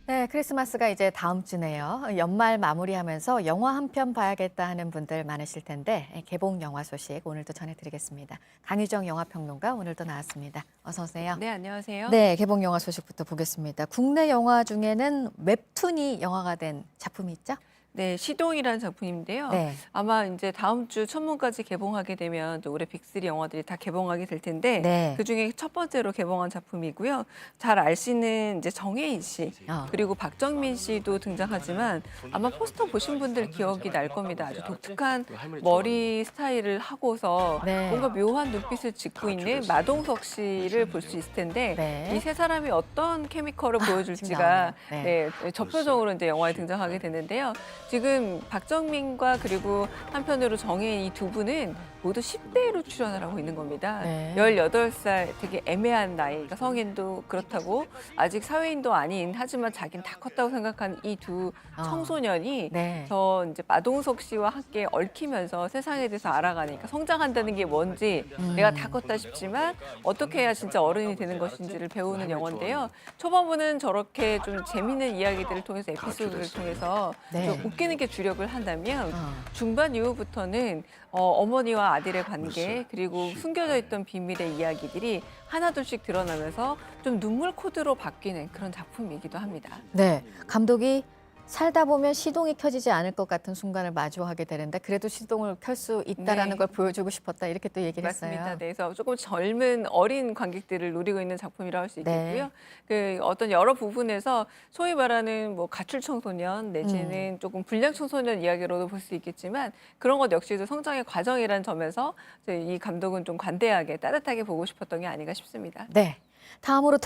네, 크리스마스가 이제 다음 주네요. 연말 마무리하면서 영화 한 편 봐야겠다 하는 분들 많으실 텐데 개봉 영화 소식 오늘도 전해드리겠습니다. 강유정 영화평론가 오늘도 나왔습니다. 어서 오세요. 네, 안녕하세요. 네, 개봉 영화 소식부터 보겠습니다. 국내 영화 중에는 웹툰이 영화가 된 작품이 있죠? 네, 시동이라는 작품인데요. 네. 아마 이제 다음 주 천문까지 개봉하게 되면 또 올해 빅3 영화들이 다 개봉하게 될 텐데 네. 그중에 첫 번째로 개봉한 작품이고요. 잘 아시는 이제 정혜인 씨 그리고 박정민 씨도 등장하지만 아마 포스터 보신 분들 기억이 날 겁니다. 아주 독특한 머리 스타일을 하고서 네. 뭔가 묘한 눈빛을 짓고 있는 마동석 씨를 볼 수 있을 텐데 네. 이 세 사람이 어떤 케미컬을 지금 보여줄지가 나오네요. 네, 저표정으로 이제 영화에 등장하게 되는데요. 지금 박정민과 그리고 한편으로 정혜인 이 두 분은 모두 10대로 출연을 하고 있는 겁니다. 네. 18살 되게 애매한 나이, 그러니까 성인도 그렇다고 아직 사회인도 아닌 하지만 자기는 다 컸다고 생각하는 이 두 청소년이 네. 저 이제 마동석 씨와 함께 얽히면서 세상에 대해서 알아가니까 성장한다는 게 뭔지 내가 다 컸다 싶지만 어떻게 해야 진짜 어른이 되는 것인지를 배우는 영화인데요. 초반부는 저렇게 좀 재밌는 이야기들을 통해서 에피소드를 통해서 네. 좀 웃기는 게 주력을 한다면 어. 중반 이후부터는 어머니와 아들의 관계 그리고 숨겨져 있던 비밀의 이야기들이 하나둘씩 드러나면서 좀 눈물 코드로 바뀌는 그런 작품이기도 합니다. 네, 감독이 살다 보면 시동이 켜지지 않을 것 같은 순간을 마주하게 되는데 그래도 시동을 켤 수 있다라는 네. 걸 보여주고 싶었다 이렇게 또 얘기를 맞습니다. 했어요. 네, 그래서 조금 젊은 어린 관객들을 노리고 있는 작품이라고 할 수 있겠고요. 그 어떤 여러 부분에서 소위 말하는 뭐 가출 청소년 내지는 조금 불량 청소년 이야기로도 볼 수 있겠지만 그런 것 역시도 성장의 과정이라는 점에서 이 감독은 좀 관대하게 따뜻하게 보고 싶었던 게 아닌가 싶습니다. 네. 다음으로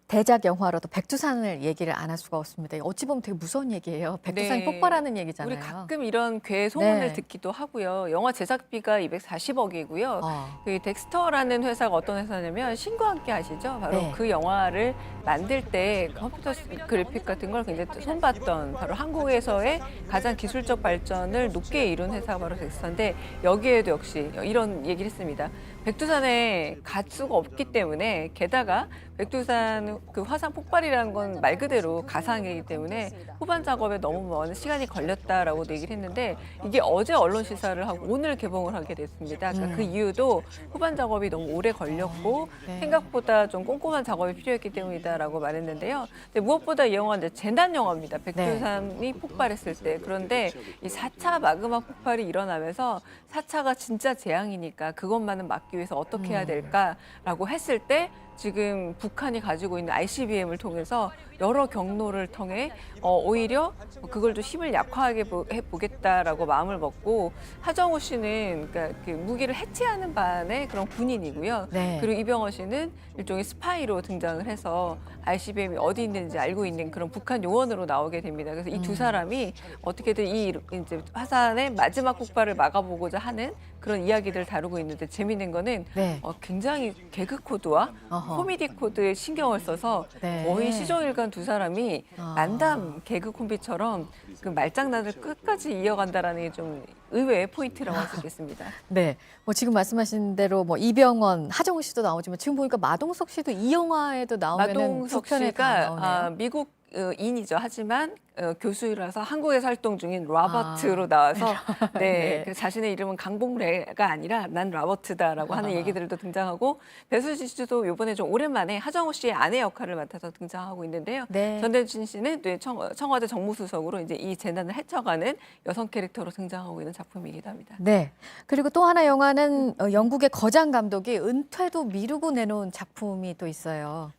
대작 영화로도 백두산을 얘기를 안 할 수가 없습니다. 어찌 보면 되게 무서운 얘기예요. 백두산이 네. 폭발하는 얘기잖아요. 우리 가끔 이런 괴 소문을 네. 듣기도 하고요. 영화 제작비가 240억이고요. 어. 그 덱스터라는 회사가 어떤 회사냐면 신과 함께 아시죠? 바로 네. 그 영화를 만들 때 컴퓨터 그래픽 같은 걸 굉장히 손봤던 바로 한국에서의 가장 기술적 발전을 높게 이룬 회사가 바로 덱스터인데 여기에도 역시 이런 얘기를 했습니다. 백두산에 가수가 없기 때문에 게다가 백두산 그 화산 폭발이라는 건 말 그대로 가상이기 때문에 후반 작업에 너무 많은 시간이 걸렸다라고도 얘기를 했는데 이게 어제 언론 시사를 하고 오늘 개봉을 하게 됐습니다. 그러니까 그 이유도 후반 작업이 너무 오래 걸렸고 네. 생각보다 좀 꼼꼼한 작업이 필요했기 때문이다라고 말했는데요. 근데 무엇보다 이 영화는 이제 재난 영화입니다. 백두산이 폭발했을 때. 그런데 이 4차 마그마 폭발이 일어나면서 4차가 진짜 재앙이니까 그것만은 막기 위해서 어떻게 해야 될까라고 했을 때 지금 북한이 가지고 있는 ICBM을 통해서 여러 경로를 통해 오히려 그걸 좀 힘을 약화하게 해보겠다라고 마음을 먹고 하정우 씨는 그러니까 그 무기를 해체하는 반의 그런 군인이고요. 네. 그리고 이병헌 씨는 일종의 스파이로 등장을 해서 ICBM이 어디 있는지 알고 있는 그런 북한 요원으로 나오게 됩니다. 그래서 이 두 사람이 어떻게든 이 이제 화산의 마지막 폭발을 막아보고자 하는 그런 이야기들을 다루고 있는데 재밌는 거는 네. 굉장히 개그 코드와 어허. 코미디 코드에 신경을 써서 네. 거의 시종일관 두 사람이 아. 만담 개그 콤비처럼 그 말장난을 끝까지 이어간다라는 게 좀 의외의 포인트라고 할 수 있겠습니다. 네. 뭐 지금 말씀하신 대로 뭐 이병헌, 하정우 씨도 나오지만 지금 보니까 마동석 씨도 이 영화에도 나오면은 두 마동석 편에 다 씨가 나오네요. 미국 인이죠. 하지만 교수라서 한국에서 활동 중인 라버트로 나와서 네, 네. 그 자신의 이름은 강봉래가 아니라 난 라버트다라고 하는 얘기들도 등장하고 배수진 씨도 이번에 좀 오랜만에 하정우 씨의 아내 역할을 맡아서 등장하고 있는데요. 네. 전대진 씨는 또 청와대 정무수석으로 이제 이 재난을 헤쳐가는 여성 캐릭터로 등장하고 있는 작품이기도 합니다. 네. 그리고 또 하나 영화는 영국의 거장 감독이 은퇴도 미루고 내놓은 작품이 또 있어요.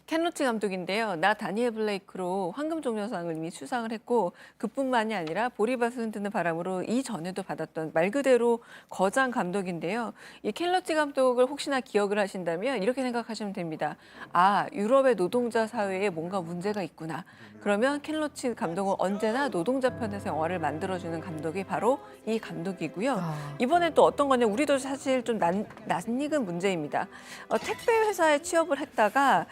켄 로치 감독인데요. 나 다니엘 블레이크로 황금종려상을 이미 수상을 했고 그뿐만이 아니라 보리밭을 흔드는 바람으로 이전에도 받았던 말 그대로 거장 감독인데요. 이 켄 로치 감독을 혹시나 기억을 하신다면 이렇게 생각하시면 됩니다. 아, 유럽의 노동자 사회에 뭔가 문제가 있구나. 그러면 켄 로치 감독은 언제나 노동자 편에서 영화를 만들어주는 감독이 바로 이 감독이고요. 이번엔 또 어떤 거냐, 우리도 사실 좀 낯익은 문제입니다. 택배 회사에 취업을 했다가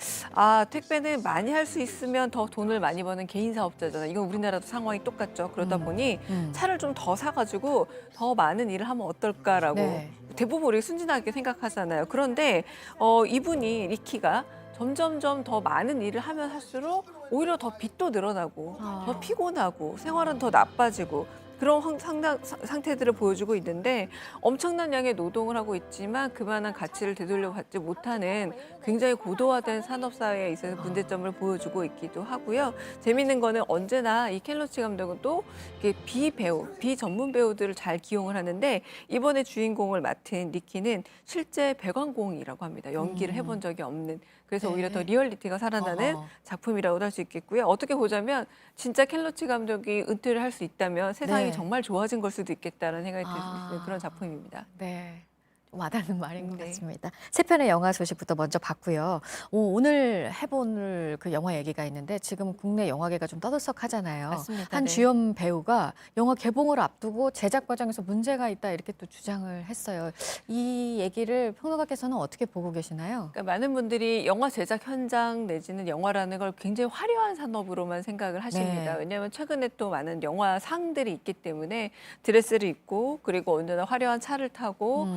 택배는 많이 할 수 있으면 더 돈을 많이 버는 개인 사업자잖아요. 이건 우리나라도 상황이 똑같죠. 그러다 보니 차를 좀 더 사가지고 더 많은 일을 하면 어떨까라고 네. 대부분 우리 순진하게 생각하잖아요. 그런데 이분이 리키가 점점점 더 많은 일을 하면 할수록 오히려 더 빚도 늘어나고 아. 더 피곤하고 생활은 더 나빠지고 그런 상태들을 보여주고 있는데 엄청난 양의 노동을 하고 있지만 그만한 가치를 되돌려 받지 못하는 굉장히 고도화된 산업 사회에 있어서 문제점을 보여주고 있기도 하고요. 재미있는 거는 언제나 이 켈로치 감독은 또 이게 비배우, 비전문 배우들을 잘 기용을 하는데 이번에 주인공을 맡은 니키는 실제 배관공이라고 합니다. 연기를 해본 적이 없는. 그래서 오히려 더 리얼리티가 살아나는 어허. 작품이라고도 할 수 있겠고요. 어떻게 보자면 진짜 켈로치 감독이 은퇴를 할 수 있다면 세상이 네. 정말 좋아진 걸 수도 있겠다는 생각이 들 수 있는 아. 그런 작품입니다. 네. 좀 와닿는 말인 것 네. 같습니다. 세 편의 영화 소식부터 먼저 봤고요. 오늘 해볼 그 영화 얘기가 있는데 지금 국내 영화계가 좀 떠들썩하잖아요. 맞습니다. 한 네. 주연 배우가 영화 개봉을 앞두고 제작 과정에서 문제가 있다 이렇게 또 주장을 했어요. 이 얘기를 평론가께서는 어떻게 보고 계시나요? 그러니까 많은 분들이 영화 제작 현장 내지는 영화라는 걸 굉장히 화려한 산업으로만 생각을 하십니다. 네. 왜냐하면 최근에 또 많은 영화상들이 있기 때문에 드레스를 입고 그리고 언제나 화려한 차를 타고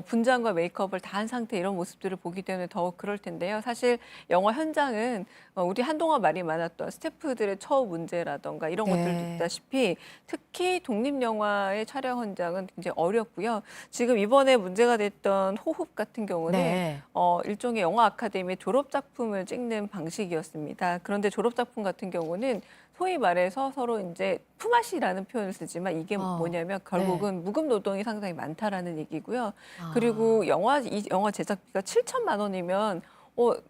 분장과 메이크업을 다 한 상태 이런 모습들을 보기 때문에 더욱 그럴 텐데요. 사실 영화 현장은 우리 한동안 말이 많았던 스태프들의 처우 문제라던가 이런 네. 것들도 있다시피 특히 독립영화의 촬영 현장은 굉장히 어렵고요. 지금 이번에 문제가 됐던 호흡 같은 경우는 네. 일종의 영화 아카데미 졸업 작품을 찍는 방식이었습니다. 그런데 졸업 작품 같은 경우는 소위 말해서 서로 이제 품앗이라는 표현을 쓰지만 이게 뭐냐면 결국은 무급 노동이 상당히 많다라는 얘기고요. 그리고 이 영화 제작비가 7천만 원이면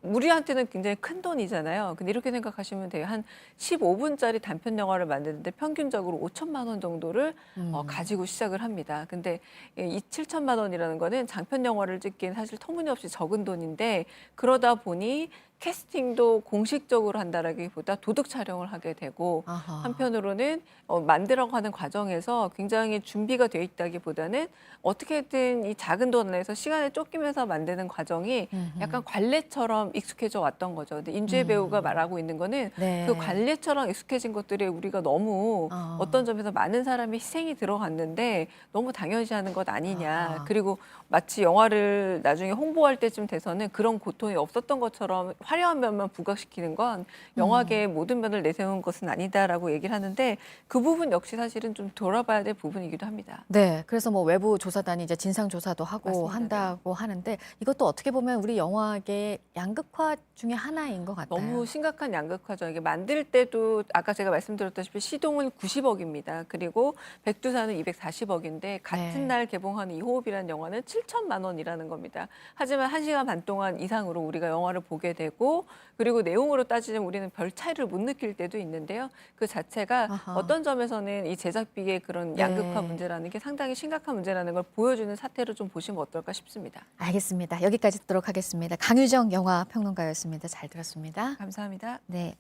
우리한테는 굉장히 큰 돈이잖아요. 근데 이렇게 생각하시면 돼요. 한 15분짜리 단편 영화를 만드는데 평균적으로 5천만 원 정도를 가지고 시작을 합니다. 근데 이 7천만 원이라는 거는 장편 영화를 찍기엔 사실 터무니없이 적은 돈인데 그러다 보니 캐스팅도 공식적으로 한다라기보다 도둑 촬영을 하게 되고 아하. 한편으로는 만들어가는 과정에서 굉장히 준비가 돼 있다기보다는 어떻게든 이 작은 돈 안에서 시간을 쫓기면서 만드는 과정이 약간 관례처럼 익숙해져 왔던 거죠. 근데 임주혜 배우가 말하고 있는 거는 네. 그 관례처럼 익숙해진 것들에 우리가 너무 어떤 점에서 많은 사람이 희생이 들어갔는데 너무 당연시하는 것 아니냐. 그리고 마치 영화를 나중에 홍보할 때쯤 돼서는 그런 고통이 없었던 것처럼 화려한 면만 부각시키는 건 영화계의 모든 면을 내세운 것은 아니다라고 얘기를 하는데 그 부분 역시 사실은 좀 돌아봐야 될 부분이기도 합니다. 네, 그래서 뭐 외부 조사단이 이제 진상 조사도 하고 맞습니다. 한다고 하는데 이것도 어떻게 보면 우리 영화계 양극화 중에 하나인 것 같아요. 너무 심각한 양극화죠. 이게 만들 때도 아까 제가 말씀드렸다시피 시동은 90억입니다. 그리고 백두산은 240억인데 같은 네. 날 개봉하는 이호흡이라는 영화는 7천만 원이라는 겁니다. 하지만 1시간 반 동안 이상으로 우리가 영화를 보게 되고 그리고 내용으로 따지면 우리는 별 차이를 못 느낄 때도 있는데요. 그 자체가 아하. 어떤 점에서는 이 제작비의 그런 양극화 네. 문제라는 게 상당히 심각한 문제라는 걸 보여주는 사태로 좀 보시면 어떨까 싶습니다. 알겠습니다. 여기까지 듣도록 하겠습니다. 강유정 영화 평론가였습니다. 잘 들었습니다. 감사합니다. 네.